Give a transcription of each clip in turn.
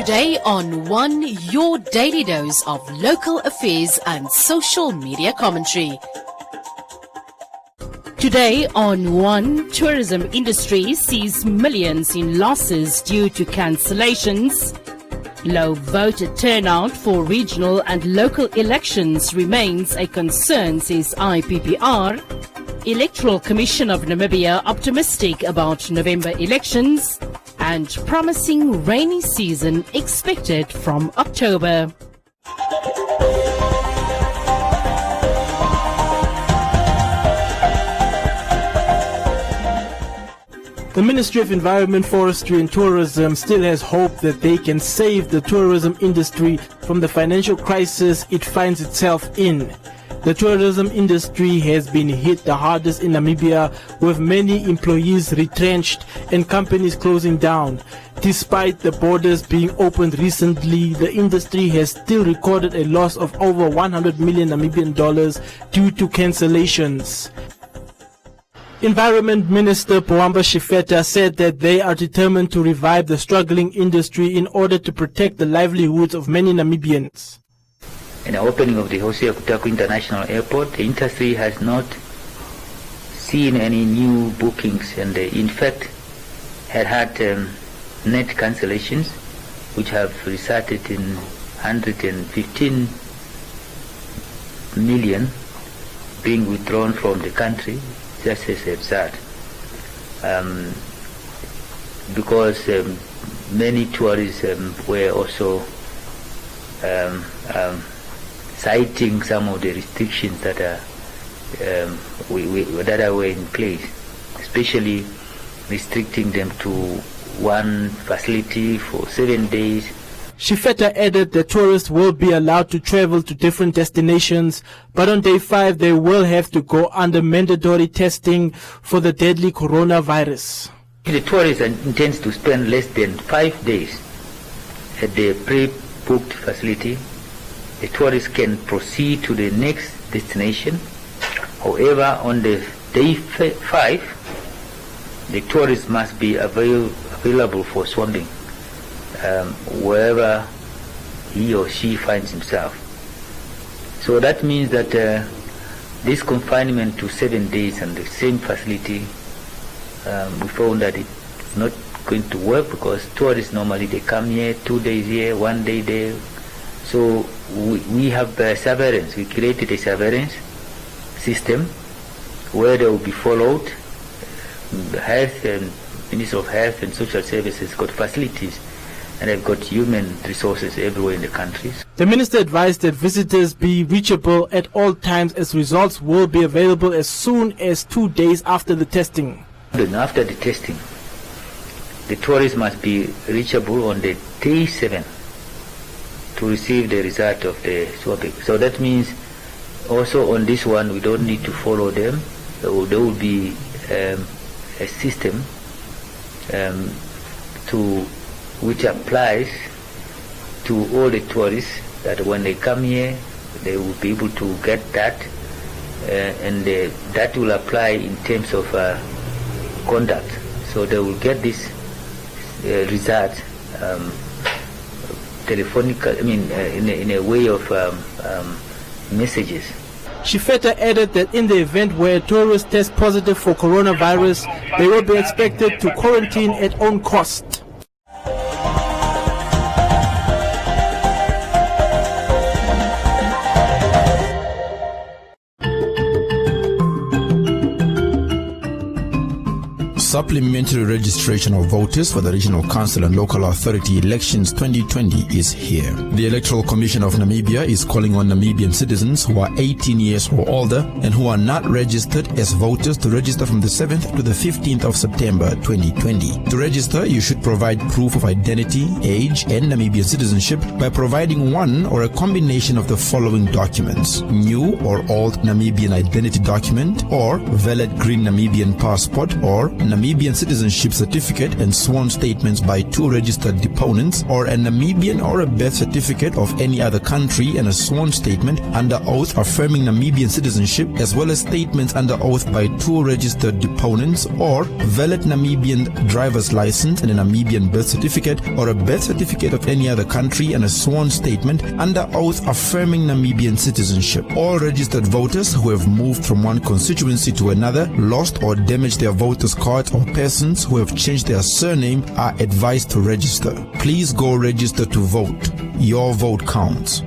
Today on One, your daily dose of local affairs and social media commentary. Today on One, tourism industry sees millions in losses due to cancellations. Low voter turnout for regional and local elections remains a concern, says IPPR. Electoral Commission of Namibia optimistic about November elections. And promising rainy season expected from October. The Ministry of Environment, Forestry and Tourism still has hope that they can save the tourism industry from the financial crisis it finds itself in. The tourism industry has been hit the hardest in Namibia, with many employees retrenched and companies closing down. Despite the borders being opened recently, the industry has still recorded a loss of over 100 million Namibian dollars due to cancellations. Environment Minister Boamba Shifeta said that they are determined to revive the struggling industry in order to protect the livelihoods of many Namibians. In the opening of the Hosea Kutako International Airport, the industry has not seen any new bookings, and in fact had net cancellations, which have resulted in 115 million being withdrawn from the country, just as a result. Because many tourists were also citing some of the restrictions that were in place, especially restricting them to one facility for 7 days. Shifeta added that tourists will be allowed to travel to different destinations, but on day 5 they will have to go under mandatory testing for the deadly coronavirus. The tourist intends to spend less than 5 days at the pre-booked facility. The tourist can proceed to the next destination. However, on the day 5, the tourist must be available for swabbing wherever he or she finds himself. So that means that this confinement to 7 days in the same facility, we found that it's not going to work, because tourists normally they come here 2 days here, 1 day there. So we have surveillance. We created a surveillance system where they will be followed. The Health and Minister of Health and Social Services got facilities, and they've got human resources everywhere in the countries. The minister advised that visitors be reachable at all times, as results will be available as soon as 2 days after the testing. Then after the testing, the tourists must be reachable on the day 7 to receive the result of the swabbing. So that means also on this one we don't need to follow them. There will be a system which applies to all the tourists, that when they come here they will be able to get that, and that will apply in terms of conduct. So they will get this result telephonically, in a way of messages. Shifeta added that in the event where tourists test positive for coronavirus, they will be expected to quarantine at own cost. Supplementary registration of voters for the Regional Council and Local Authority elections 2020 is here. The Electoral Commission of Namibia is calling on Namibian citizens who are 18 years or older and who are not registered as voters to register from the 7th to the 15th of September 2020. To register, you should provide proof of identity, age, and Namibian citizenship by providing one or a combination of the following documents: new or old Namibian identity document, or valid green Namibian passport, or Namibian Namibian citizenship certificate and sworn statements by 2 registered deponents, or a Namibian or a birth certificate of any other country and a sworn statement under oath affirming Namibian citizenship, as well as statements under oath by 2 registered deponents, or valid Namibian driver's license and a Namibian birth certificate, or a birth certificate of any other country and a sworn statement under oath affirming Namibian citizenship. All registered voters who have moved from one constituency to another, lost or damaged their voters' cards, or persons who have changed their surname are advised to register. Please go register to vote. Your vote counts.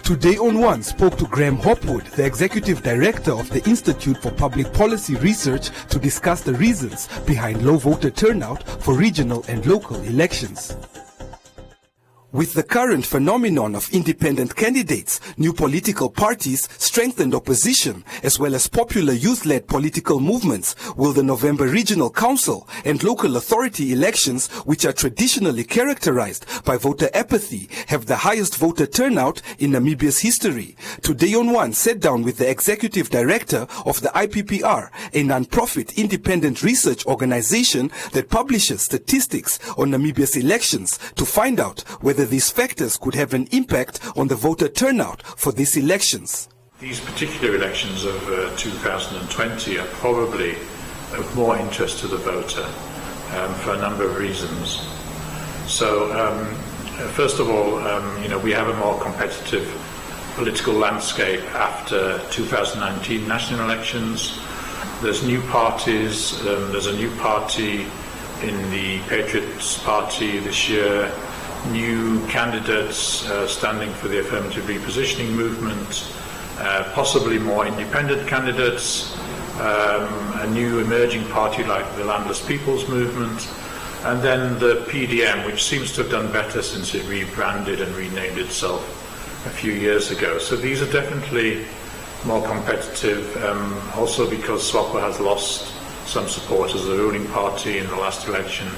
Today on One spoke to Graham Hopwood, the Executive Director of the Institute for Public Policy Research, to discuss the reasons behind low voter turnout for regional and local elections. With the current phenomenon of independent candidates, new political parties, strengthened opposition, as well as popular youth-led political movements, will the November Regional Council and local authority elections, which are traditionally characterized by voter apathy, have the highest voter turnout in Namibia's history? Today on One sat down with the Executive Director of the IPPR, a non-profit independent research organization that publishes statistics on Namibia's elections, to find out whether these factors could have an impact on the voter turnout for these elections. These particular elections of 2020 are probably of more interest to the voter for a number of reasons. So, first of all, we have a more competitive political landscape after 2019 national elections. There's new parties. There's a new party in the Patriots Party this year. New candidates standing for the affirmative repositioning movement, possibly more independent candidates, a new emerging party like the Landless People's Movement, and then the PDM, which seems to have done better since it rebranded and renamed itself a few years ago. So these are definitely more competitive, also because SWAPO has lost some support as the ruling party in the last election.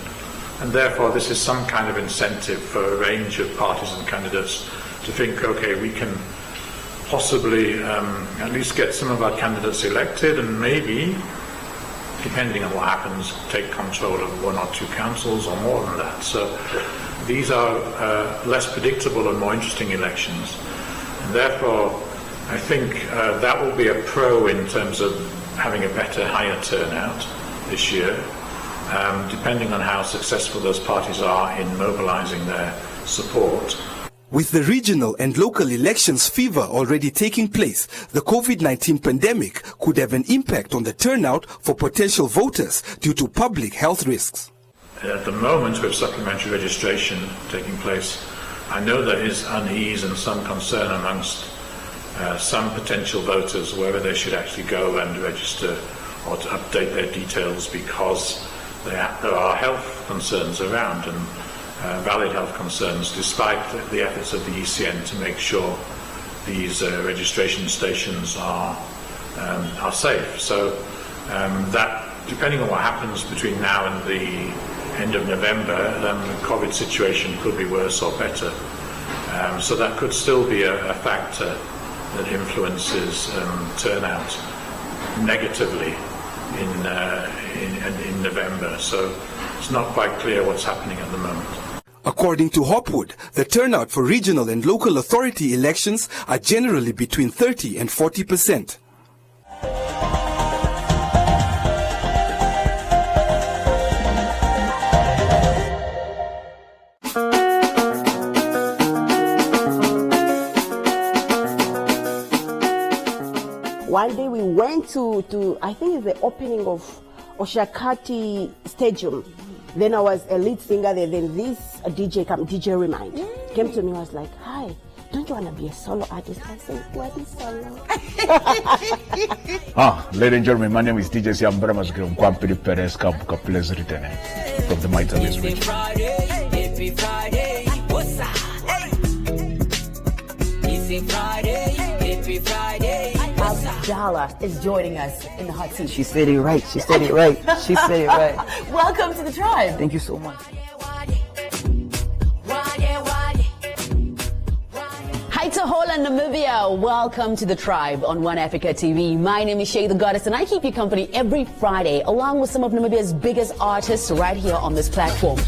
And therefore, this is some kind of incentive for a range of parties and candidates to think, okay, we can possibly at least get some of our candidates elected, and maybe, depending on what happens, take control of 1 or 2 councils or more than that. So these are less predictable and more interesting elections. And therefore, I think that will be a pro in terms of having a better, higher turnout this year. Depending on how successful those parties are in mobilizing their support. With the regional and local elections fever already taking place, the COVID-19 pandemic could have an impact on the turnout for potential voters due to public health risks. At the moment, with supplementary registration taking place, I know there is unease and some concern amongst some potential voters whether they should actually go and register or to update their details, because there are health concerns around, and valid health concerns, despite the efforts of the ECN to make sure these registration stations are safe. So that, depending on what happens between now and the end of November, the COVID situation could be worse or better. So that could still be a factor that influences turnout negatively in November. So it's not quite clear what's happening at the moment. According to Hopwood, the turnout for regional and local authority elections are generally between 30 and 40%. One day we went to I think it's the opening of Oshakati Stadium. Then I was a lead singer there. Then this DJ Remind came to me. I was like, "Hi, don't you want to be a solo artist?" I said, "What is solo?" Ladies and gentlemen, my name is DJ Siambramas Kwampiri Perez Kapuka Pleasure Returning from the Mighty region. Happy Friday, what's up? It's a Friday, happy Friday. Dala is joining us in the hot seat. She said it right. She said it right. She said it right. Welcome to the tribe. Thank you so much. Hi to Holland, Namibia. Welcome to the tribe on One Africa TV. My name is Shay the Goddess, and I keep you company every Friday along with some of Namibia's biggest artists right here on this platform.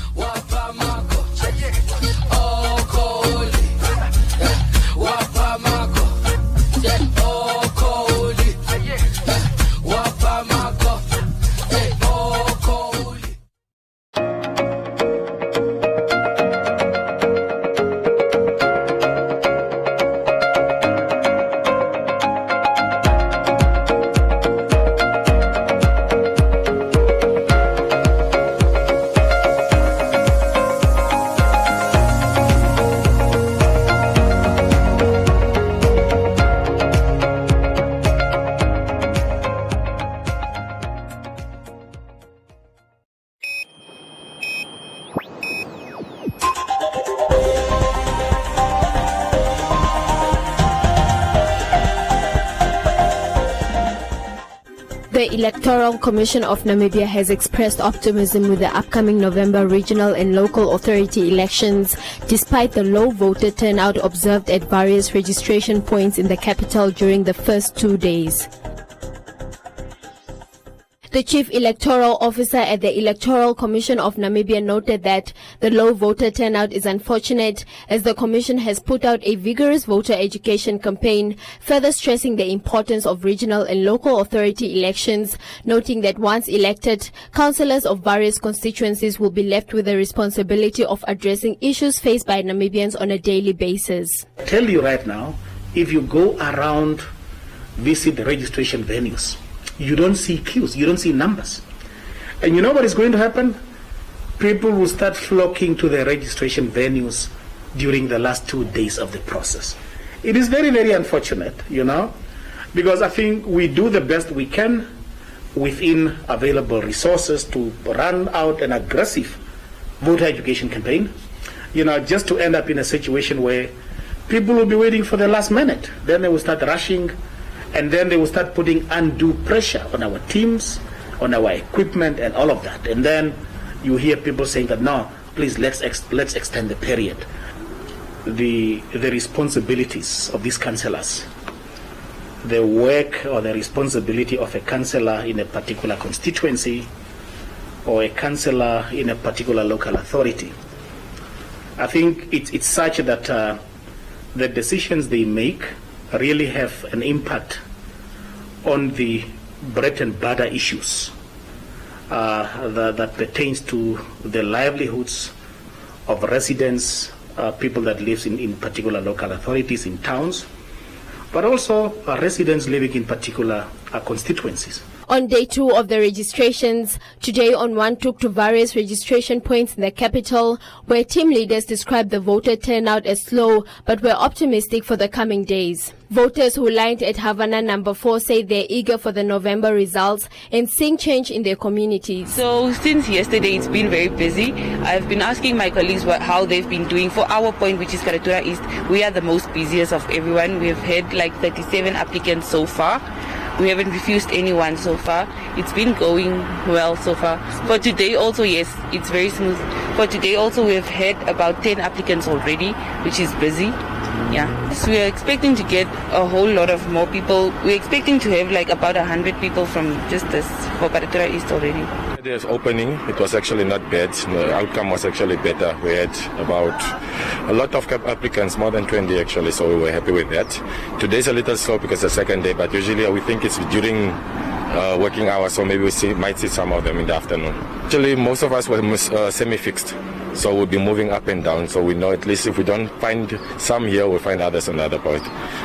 The Electoral Commission of Namibia has expressed optimism with the upcoming November regional and local authority elections, despite the low voter turnout observed at various registration points in the capital during the first 2 days. The Chief Electoral Officer at the Electoral Commission of Namibia noted that the low voter turnout is unfortunate, as the Commission has put out a vigorous voter education campaign, further stressing the importance of regional and local authority elections, noting that once elected, councillors of various constituencies will be left with the responsibility of addressing issues faced by Namibians on a daily basis. I tell you right now, if you go around, visit the registration venues, you don't see queues, you don't see numbers. And you know what is going to happen? People will start flocking to the registration venues during the last 2 days of the process. It is very, very unfortunate, you know, because I think we do the best we can within available resources to run out an aggressive voter education campaign, you know, just to end up in a situation where people will be waiting for the last minute. Then they will start rushing, and then they will start putting undue pressure on our teams, on our equipment, and all of that. And then you hear people saying that, no, please, let's extend the period. The responsibilities of these councillors, the work or the responsibility of a councillor in a particular constituency or a councillor in a particular local authority, I think it's such that the decisions they make really have an impact on the bread and butter issues that pertains to the livelihoods of residents, people that live in particular local authorities in towns, but also residents living in particular constituencies. On day 2 of the registrations, Today On One took to various registration points in the capital, where team leaders described the voter turnout as slow, but were optimistic for the coming days. Voters who lined at Havana number 4 say they're eager for the November results and seeing change in their communities. So since yesterday it's been very busy. I've been asking my colleagues how they've been doing. For our point, which is Karatura East, we are the most busiest of everyone. We've had like 37 applicants so far. We haven't refused anyone so far. It's been going well so far. For today also, yes, it's very smooth. For today also, we've had about 10 applicants already, which is busy. Yeah. So we are expecting to get a whole lot of more people. We're expecting to have like about 100 people from just this for Karatura East already. Today's opening, it was actually not bad. The outcome was actually better. We had about a lot of applicants, more than 20 actually, so we were happy with that. Today's a little slow because it's the second day, but usually we think it's during working hours, so maybe we might see some of them in the afternoon. Actually, most of us were semi-fixed, so we'll be moving up and down, so we know at least if we don't find some here, we'll find others on the other point.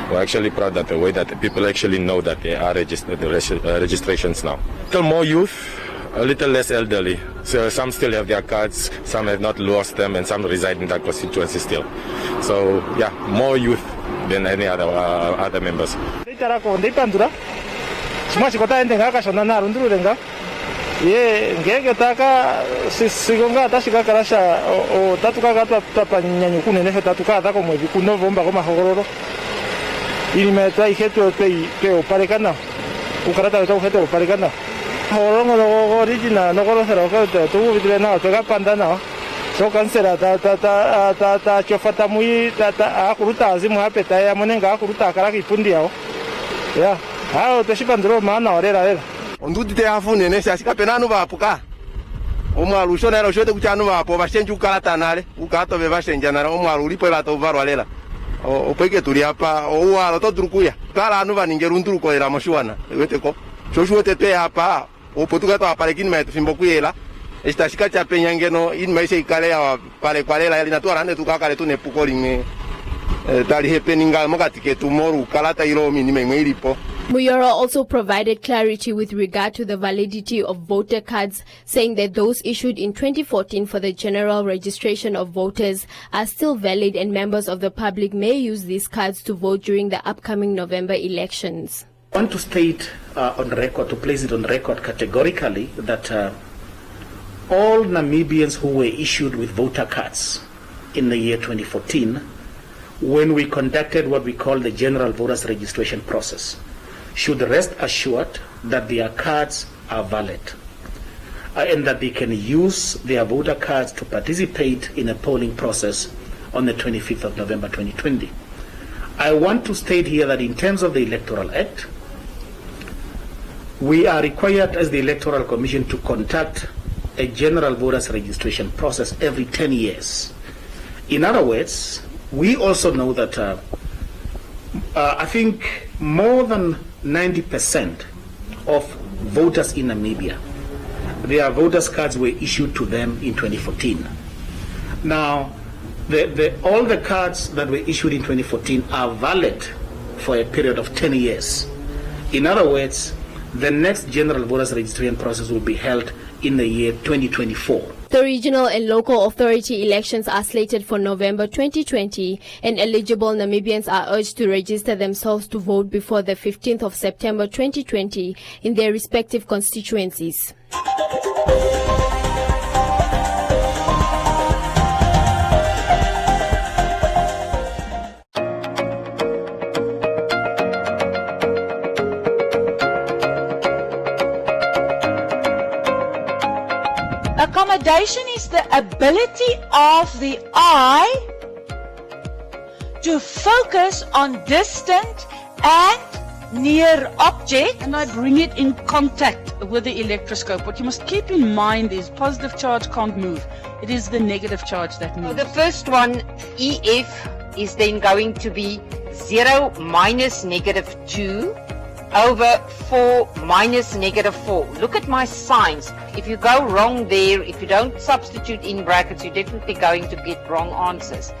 We're actually proud that the way that people actually know that they are registered, registrations now. A little more youth, a little less elderly. So some still have their cards, some have not lost them, and some reside in that constituency still. So yeah, more youth than any other members. Ye ngeke taka sigonga tashika karasha o tatuka gatwa tapa nyanyu kunene tatuka tako mwezi ku November ko mahororo inimeta iheto pe oparekana ukarata to heto oparekana horongo no origina no conocero que tu vidre na to pandana so cancela ta chofata muy ta akuruta azimu apeta ya monenga akuruta kara kipundia ya hao te shipandro mana orera onduti te afune ne shashika penanu vapuka omwalu shona ero shote kuchanu vapo vashenju ukalata nale ukato ve vashenja nale omwalu ulipo vato varwa lela opeke turi hapa oualo to drukuya kala anu vaningeru ndruko era moshuana weteko shoshuote te hapa opotuka to aparekini maetu fimbo kuyela estashika cha penyangeno in maisha ikale ya pale kwalela yali natua rande tukakale tu nepuko limwe tali hepeninga mokatike tumoru kalata iromi ni memwe ilipo. Muyoro also provided clarity with regard to the validity of voter cards, saying that those issued in 2014 for the general registration of voters are still valid and members of the public may use these cards to vote during the upcoming November elections. I want to state on record, to place it on record categorically, that all Namibians who were issued with voter cards in the year 2014, when we conducted what we call the general voters registration process, should rest assured that their cards are valid and that they can use their voter cards to participate in a polling process on the 25th of November 2020. I want to state here that in terms of the Electoral Act, we are required as the Electoral Commission to conduct a general voters registration process every 10 years. In other words, we also know that I think more than 90% of voters in Namibia, their voters cards were issued to them in 2014. Now, all the cards that were issued in 2014 are valid for a period of 10 years. In other words, the next general voters registration process will be held in the year 2024. The regional and local authority elections are slated for November 2020, and eligible Namibians are urged to register themselves to vote before the 15th of September 2020 in their respective constituencies. Accommodation is the ability of the eye to focus on distant and near objects. And I bring it in contact with the electroscope. What you must keep in mind is positive charge can't move. It is the negative charge that moves. So the first one, EF, is then going to be 0 minus negative 2 over 4 minus negative 4. Look at my signs. If you go wrong there, if you don't substitute in brackets, you're definitely going to get wrong answers.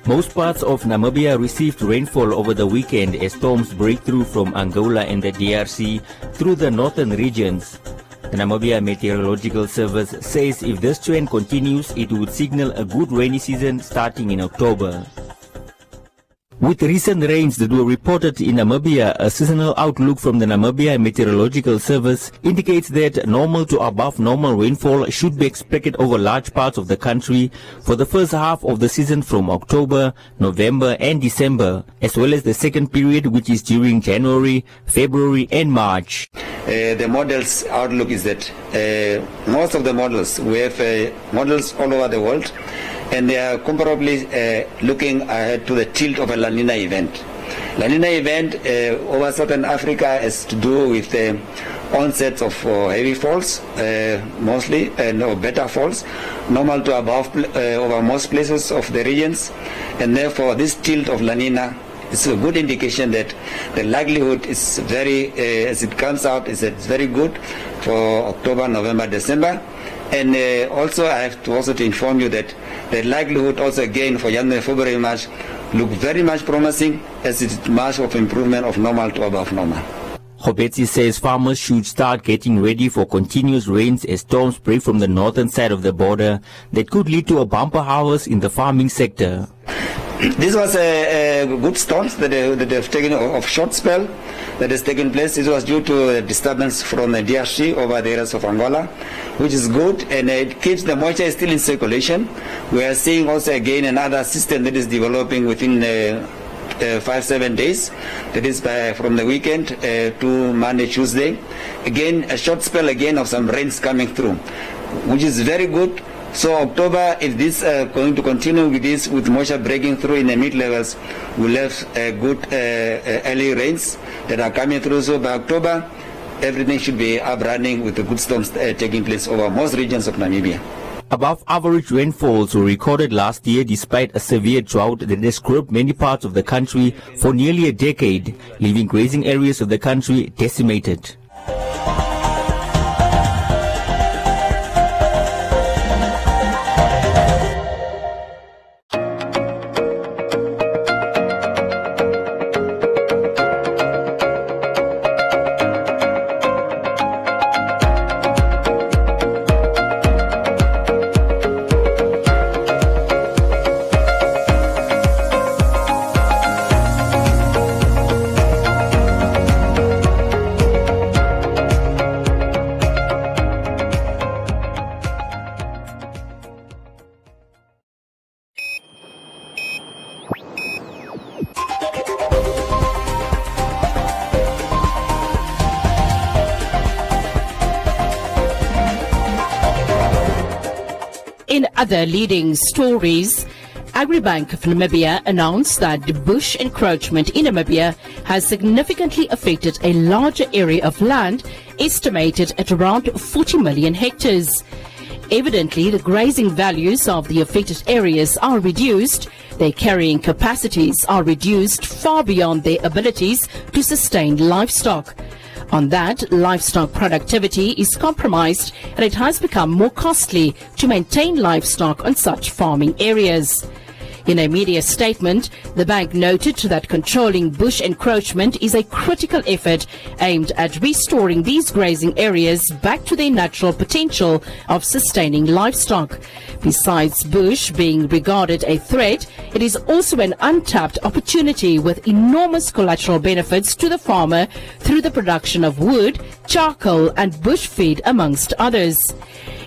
Most parts of Namibia received rainfall over the weekend as storms break through from Angola and the DRC through the northern regions. The Namibia Meteorological Service says if this trend continues, it would signal a good rainy season starting in October. With recent rains that were reported in Namibia, a seasonal outlook from the Namibia Meteorological Service indicates that normal to above normal rainfall should be expected over large parts of the country for the first half of the season from October, November and December, as well as the second period, which is during January, February and March. The model's outlook is that most of the models, we have models all over the world, and they are comparably looking ahead to the tilt of a La Nina event. La Nina event over southern Africa has to do with the onset of heavy falls, mostly, no better falls, normal to above over most places of the regions, and therefore this tilt of La Nina is a good indication that the likelihood is very, as it comes out, is very good for October, November, December. And also I have to also to inform you that the likelihood also again for January, February, March look very much promising, as it is much of improvement of normal to above normal. Gobetsi says farmers should start getting ready for continuous rains as storms break from the northern side of the border that could lead to a bumper harvest in the farming sector. This was a good storms that have taken a short spell that has taken place. This was due to a disturbance from the DRC over the areas of Angola, which is good, and it keeps the moisture still in circulation. We are seeing also again another system that is developing within 5-7 days, that is from the weekend to Monday, Tuesday. Again, a short spell again of some rains coming through, which is very good. So October, if this going to continue with this, with moisture breaking through in the mid-levels, we'll have good early rains that are coming through. So by October, everything should be up running with the good storms taking place over most regions of Namibia. Above average rainfalls were recorded last year despite a severe drought that has gripped many parts of the country for nearly a decade, leaving grazing areas of the country decimated. In other leading stories, Agribank of Namibia announced that the bush encroachment in Namibia has significantly affected a larger area of land, estimated at around 40 million hectares. Evidently, the grazing values of the affected areas are reduced, their carrying capacities are reduced far beyond their abilities to sustain livestock. On that, livestock productivity is compromised and it has become more costly to maintain livestock on such farming areas. In a media statement, the bank noted that controlling bush encroachment is a critical effort aimed at restoring these grazing areas back to their natural potential of sustaining livestock. Besides bush being regarded a threat, it is also an untapped opportunity with enormous collateral benefits to the farmer through the production of wood, charcoal and bush feed, amongst others.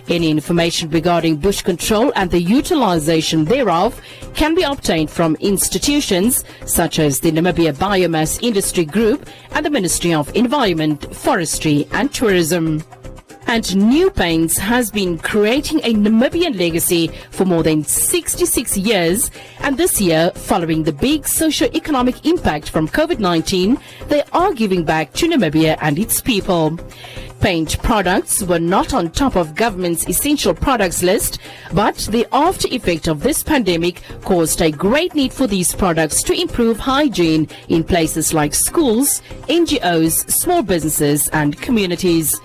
Any information regarding bush control and the utilization thereof can be obtained from institutions such as the Namibia Biomass Industry Group and the Ministry of Environment, Forestry and Tourism. And New Paints has been creating a Namibian legacy for more than 66 years, and this year, following the big socio-economic impact from COVID-19, they are giving back to Namibia and its people. Paint products were not on top of government's essential products list, but the after effect of this pandemic caused a great need for these products to improve hygiene in places like schools, NGOs, small businesses and communities.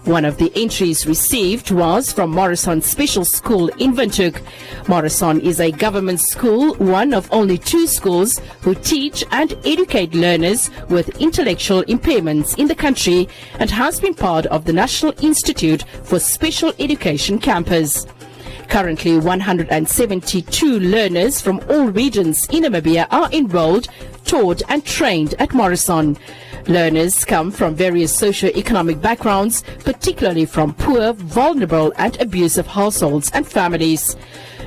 One of the entries received was from Morrison Special School in Windhoek. Morrison is a government school, one of only 2 schools who teach and educate learners with intellectual impairments in the country, and has been part of the National Institute for Special Education campus. Currently, 172 learners from all regions in Namibia are enrolled, taught and trained at Morrison. Learners come from various socio-economic backgrounds, particularly from poor, vulnerable and abusive households and families.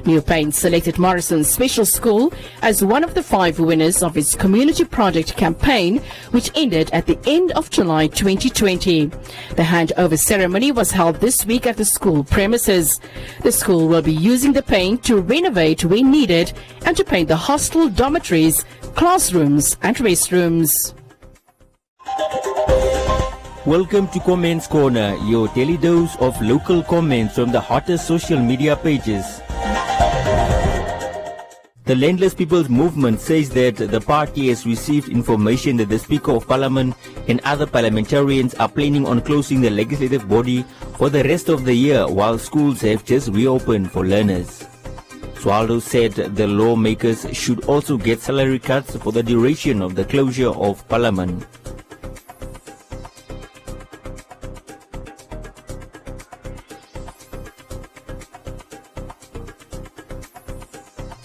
New Paints selected Morrison Special School as one of the 5 winners of its community project campaign, which ended at the end of July 2020. The handover ceremony was held this week at the school premises. The school will be using the paint to renovate where needed and to paint the hostel, dormitories, classrooms and restrooms. Welcome to Comments Corner, your daily dose of local comments from the hottest social media pages. The Landless People's Movement says that the party has received information that the Speaker of Parliament and other parliamentarians are planning on closing the legislative body for the rest of the year while schools have just reopened for learners. Swallow said the lawmakers should also get salary cuts for the duration of the closure of Parliament.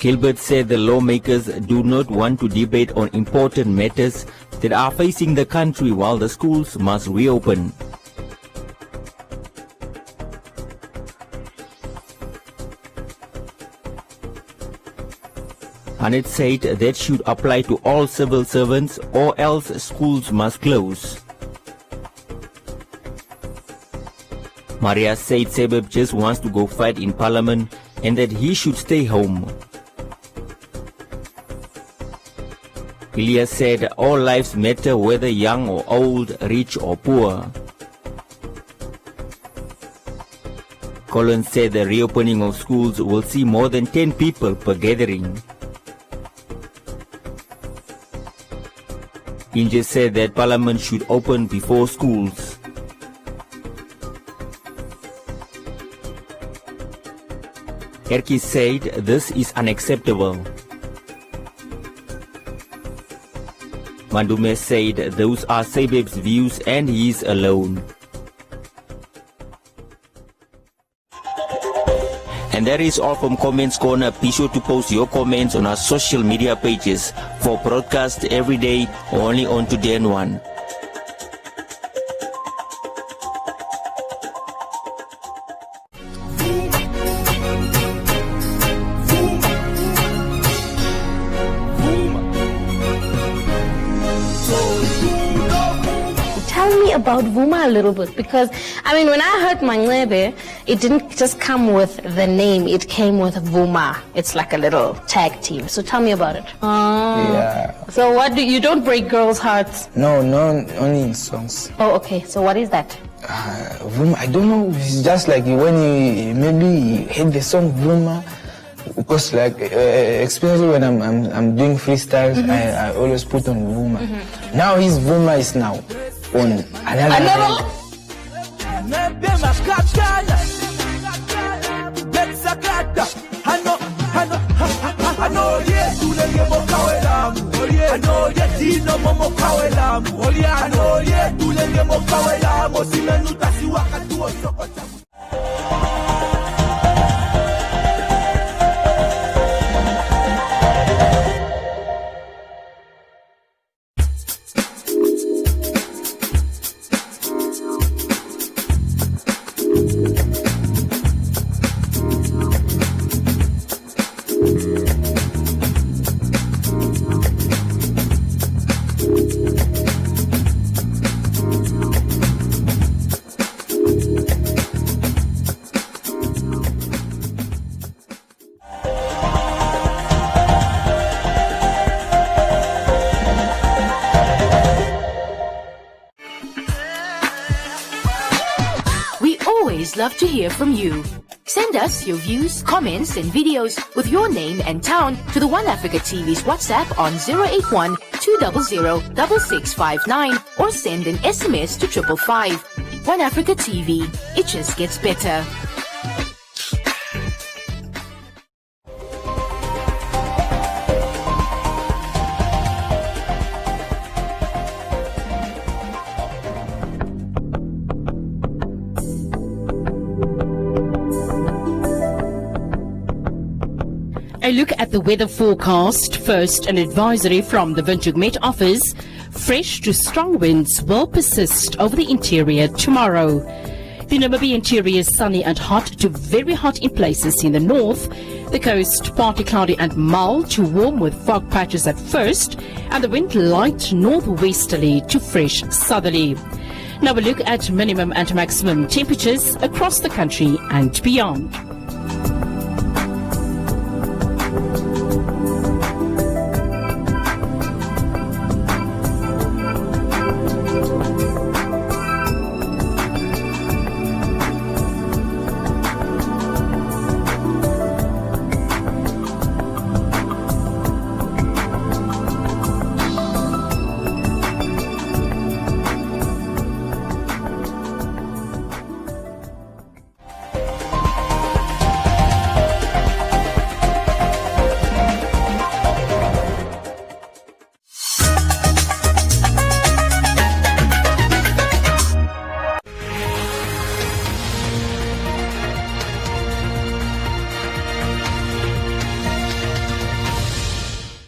Gilbert said the lawmakers do not want to debate on important matters that are facing the country while the schools must reopen. Annette said that should apply to all civil servants or else schools must close. Maria said Sebeb just wants to go fight in parliament and that he should stay home. Elias said all lives matter whether young or old, rich or poor. Collins said the reopening of schools will see more than 10 people per gathering. Inge said that Parliament should open before schools. Erki said this is unacceptable. Mandume said those are Sebeb's views and he is alone. And that is all from Comments Corner. Be sure to post your comments on our social media pages for broadcast every day only on Today and One. About Vuma a little bit, because I mean when I heard Manglebe, it didn't just come with the name, it came with Vuma. It's like a little tag team. So tell me about it. Yeah. So what do you don't break girls' hearts? No, only in songs. Oh, okay. So what is that? Vuma, I don't know. It's just like when you maybe hit the song Vuma, because like especially when I'm doing freestyles, I always put on Vuma. Now his Vuma is now on another. Love to hear from you. Send us your views, comments and videos with your name and town to the One Africa TV's WhatsApp on 081 200 6659 or send an SMS to 555. One Africa TV, it just gets better. A look at the weather forecast. First, an advisory from the Windhoek Met Office. Fresh to strong winds will persist over the interior tomorrow. The Namibia interior is sunny and hot to very hot in places in the north. The coast partly cloudy and mild to warm with fog patches at first, and the wind light northwesterly to fresh southerly. Now a look at minimum and maximum temperatures across the country and beyond.